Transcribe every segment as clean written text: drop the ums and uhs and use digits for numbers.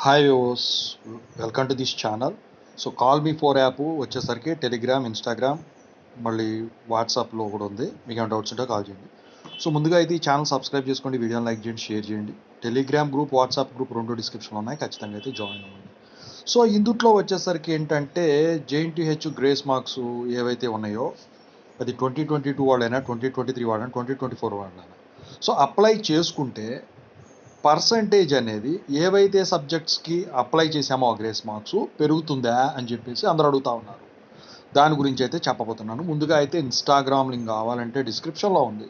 Hi viewers, welcome to this channel. So call me four app వచ్చేసరికి Telegram, Instagram, మళ్ళీ వాట్సాప్లో కూడా ఉంది. మీకు ఏమైనా డౌట్స్ ఉంటే కాల్ చేయండి. సో ముందుగా అయితే ఈ ఛానల్ సబ్స్క్రైబ్ చేసుకోండి, వీడియోని లైక్ చేయండి, షేర్ చేయండి. టెలిగ్రామ్ గ్రూప్, వాట్సాప్ గ్రూప్ రెండు డిస్క్రిప్షన్లో ఉన్నాయి, ఖచ్చితంగా అయితే జాయిన్ అవ్వండి. సో ఇందుట్లో వచ్చేసరికి ఏంటంటే JNTH గ్రేస్ మార్క్స్ ఏవైతే ఉన్నాయో అది 2022 వాళ్ళైనా, 2023 వాళ్ళైనా, 2024 వాళ్ళైనా సో అప్లై చేసుకుంటే పర్సంటేజ్ అనేది ఏవైతే సబ్జెక్ట్స్కి అప్లై చేసామో ఆ గ్రేస్ మార్క్స్ పెరుగుతుందా అని చెప్పేసి అందరూ అడుగుతూ ఉన్నారు. దాని గురించి అయితే చెప్పబోతున్నాను. ముందుగా అయితే ఇన్స్టాగ్రామ్ లింక్ కావాలంటే డిస్క్రిప్షన్లో ఉంది,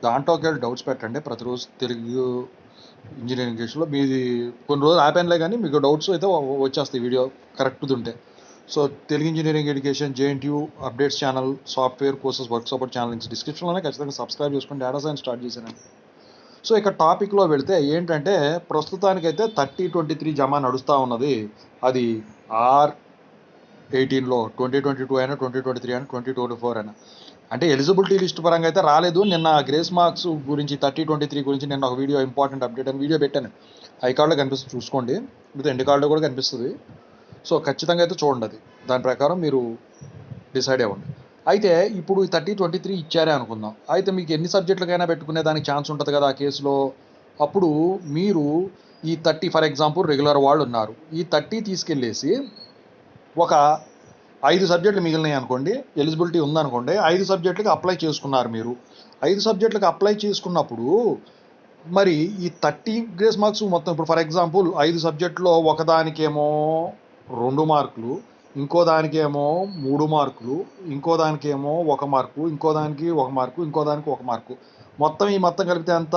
దాంట్లోకి వెళ్ళి డౌట్స్ పెట్టండి. ప్రతిరోజు తెలుగు ఇంజనీరింగ్ కేసులో మీది కొన్ని రోజులు ఆపానులే, కానీ మీకు డౌట్స్ అయితే వచ్చేస్తాయి వీడియో కరెక్ట్ది ఉంటే. So Telugu engineering education, JNTU updates channel, software courses, work support channel links డిస్క్రిప్షన్లోనే, ఖచ్చితంగా సబ్స్క్రైబ్ చేసుకొని డేటా సైన్స్ స్టార్ట్ చేశాను. సో ఇక టాపిక్లో వెళితే ఏంటంటే ప్రస్తుతానికైతే 30-23 జమా నడుస్తూ ఉన్నది. అది R18లో 2022 అయినా, 2023 అయినా, 2024 అయినా, అంటే ఎలిజిబిలిటీ లిస్ట్ పరంగా అయితే రాలేదు. నిన్న గ్రేస్ మార్క్స్ గురించి 30-23 గురించి నిన్న ఒక వీడియో, ఇంపార్టెంట్ అప్డేట్ అని వీడియో పెట్టాను. హై కార్డులో కనిపిస్తుంది, చూసుకోండి. లేదా ఎండ్ కార్డులో కూడా కనిపిస్తుంది. సో ఖచ్చితంగా అయితే చూడండి, అది దాని ప్రకారం మీరు డిసైడ్ అవ్వండి. అయితే ఇప్పుడు 30-23 ఇచ్చారే అనుకుందాం. అయితే మీకు ఎన్ని సబ్జెక్టులకైనా పెట్టుకునే దానికి ఛాన్స్ ఉంటుంది కదా ఆ కేసులో. అప్పుడు మీరు ఈ 30, ఫర్ ఎగ్జాంపుల్ రెగ్యులర్ వాళ్ళు ఉన్నారు, ఈ 30 తీసుకెళ్ళేసి ఒక 5 సబ్జెక్టులు మిగిలినాయి అనుకోండి, ఎలిజిబిలిటీ ఉందనుకోండి, 5 సబ్జెక్టులకి అప్లై చేసుకున్నారు మీరు. 5 సబ్జెక్టులకు అప్లై చేసుకున్నప్పుడు మరి ఈ 30 గ్రేస్ మార్క్స్ మొత్తం, ఇప్పుడు ఫర్ ఎగ్జాంపుల్ 5 సబ్జెక్టులో ఒకదానికేమో 2 మార్కులు, ఇంకో దానికేమో 3 మార్కులు, ఇంకో దానికేమో 1 మార్కు, ఇంకో దానికి 1 మార్కు, ఇంకో దానికి 1 మార్కు, మొత్తం కలిపితే ఎంత?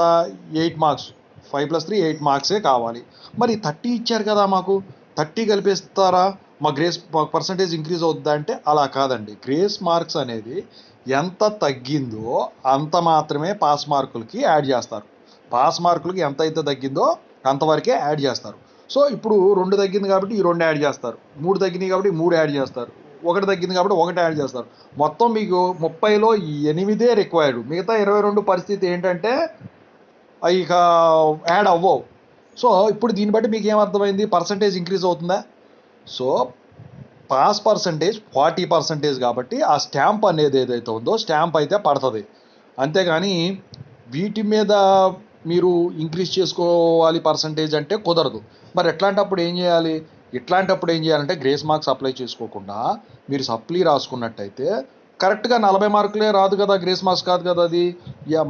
8 మార్క్స్. 5+3 8 మార్క్సే కావాలి. మరి 30 ఇచ్చారు కదా మాకు, 30 కలిపేస్తారా? మా గ్రేస్ పర్సంటేజ్ ఇంక్రీజ్ అవుద్దా అంటే అలా కాదండి. గ్రేస్ మార్క్స్ అనేది ఎంత తగ్గిందో అంత మాత్రమే పాస్ మార్కులకి యాడ్ చేస్తారు. పాస్ మార్కులకి ఎంత అయితే తగ్గిందో అంతవరకే యాడ్ చేస్తారు. సో ఇప్పుడు 2 తగ్గింది కాబట్టి ఈ 2 యాడ్ చేస్తారు, 3 తగ్గినాయి కాబట్టి 3 యాడ్ చేస్తారు, 1 తగ్గింది కాబట్టి 1 యాడ్ చేస్తారు. మొత్తం మీకు 30లో 8 రిక్వైర్డ్. మిగతా 22 పరిస్థితి ఏంటంటే ఇక యాడ్ అవ్వవు. సో ఇప్పుడు దీన్ని బట్టి మీకు ఏమర్థమైంది? పర్సంటేజ్ ఇంక్రీజ్ అవుతుందా? సో పాస్ పర్సంటేజ్ 40% కాబట్టి ఆ స్టాంప్ అనేది ఏదైతే ఉందో స్టాంప్ అయితే పడుతుంది. అంతేగాని వీటి మీద మీరు ఇంక్రీజ్ చేసుకోవాలి పర్సంటేజ్ అంటే కుదరదు. మరి ఇట్లాంటప్పుడు ఏం చేయాలంటే గ్రేస్ మార్క్స్ అప్లై చేసుకోకుండా మీరు సప్లీ రాసుకున్నట్టయితే కరెక్ట్గా 40 మార్కులే రాదు కదా, గ్రేస్ మార్క్స్ కాదు కదా అది.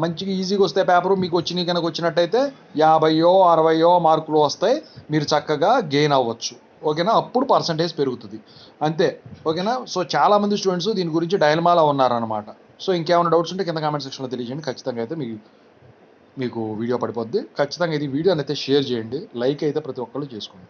మంచిగా ఈజీగా వస్తే పేపరు మీకు కనుక వచ్చినట్టయితే 50 60 మార్కులు వస్తాయి, మీరు చక్కగా గెయిన్ అవ్వచ్చు. ఓకేనా? అప్పుడు పర్సంటేజ్ పెరుగుతుంది, అంతే. ఓకేనా? సో చాలామంది స్టూడెంట్స్ దీని గురించి డైలమాలో ఉన్నారనమాట. సో ఇంకేమైనా డౌట్స్ ఉంటే కింద కామెంట్ సెక్షన్లో తెలియజేయండి. ఖచ్చితంగా అయితే మీకు వీడియో పడిపోద్ది. ఖచ్చితంగా ఇది వీడియోని అయితే షేర్ చేయండి, లైక్ అయితే ప్రతి ఒక్కళ్ళు చేసుకోండి.